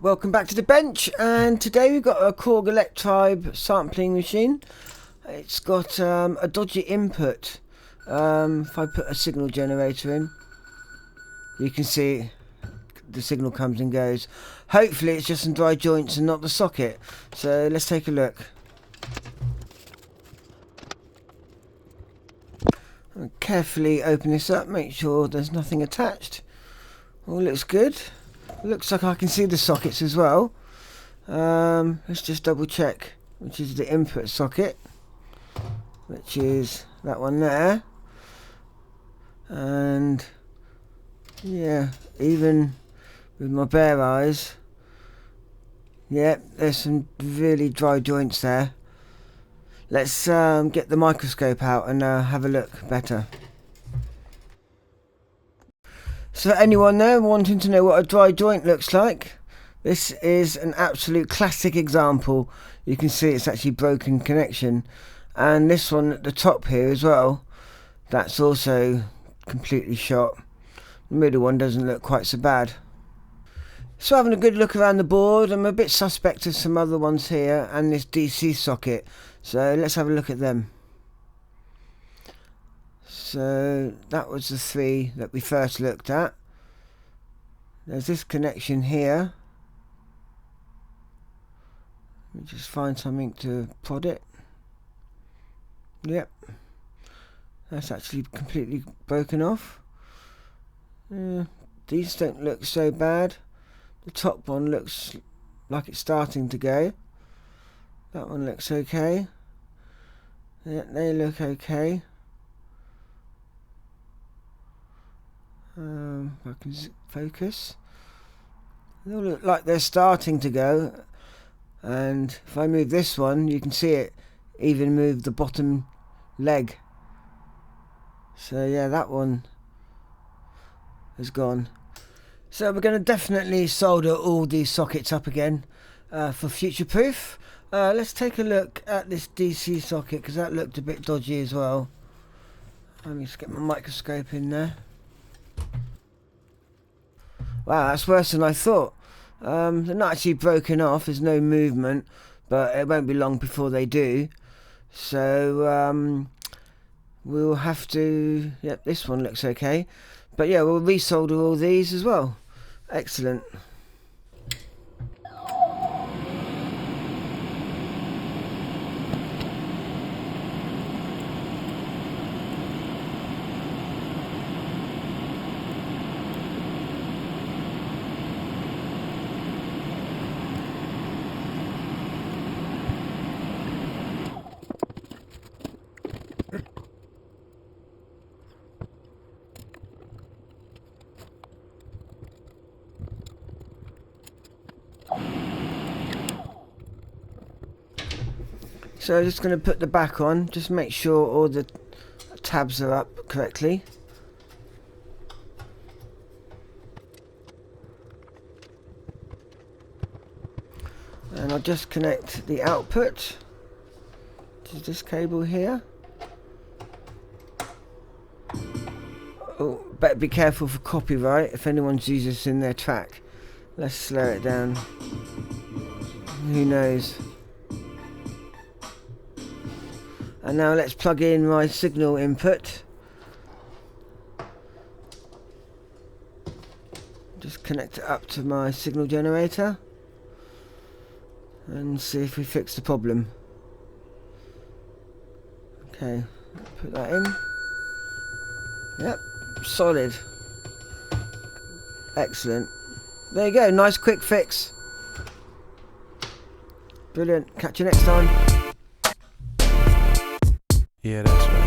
Welcome back to the bench, and today we've got a Korg Electribe sampling machine. It's got a dodgy input. If I put a signal generator in, you can see the signal comes and goes. Hopefully it's just some dry joints and not the socket. So let's take a look. I'll carefully open this up, make sure there's nothing attached. All looks good. Looks like I can see the sockets as well. Let's just double check which is the input socket, which is that one there. And yeah, even with my bare eyes, yeah, there's some really dry joints there. Let's get the microscope out and have a look better. So for anyone there wanting to know what a dry joint looks like, this is an absolute classic example. You can see it's actually broken connection, and this one at the top here as well, that's also completely shot. The middle one doesn't look quite so bad. So having a good look around the board, I'm a bit suspect of some other ones here and this DC socket, so let's have a look at them. So that was the three that we first looked at. There's this connection here. Let me just find something to prod it. Yep, that's actually completely broken off. These don't look so bad. The top one looks like it's starting to go. That one looks okay. Yeah, they look okay. If I can focus, they all look like they're starting to go, and if I move this one, you can see it even move the bottom leg. So yeah, that one has gone. So we're going to definitely solder all these sockets up again for future proof. Let's take a look at this DC socket, because that looked a bit dodgy as well. Let me just get my microscope in there. Wow, that's worse than I thought. They're not actually broken off, there's no movement, but it won't be long before they do. So we'll have to, yep, this one looks okay. But yeah, we'll resolder all these as well. Excellent. So I'm just going to put the back on, just make sure all the tabs are up correctly. And I'll just connect the output to this cable here. Oh, better be careful for copyright if anyone's used this in their track. Let's slow it down. Who knows? And now let's plug in my signal input. Just connect it up to my signal generator and see if we fix the problem. Okay, put that in. Yep, solid. Excellent. There you go, nice quick fix. Brilliant. Catch you next time. Yeah, that's right.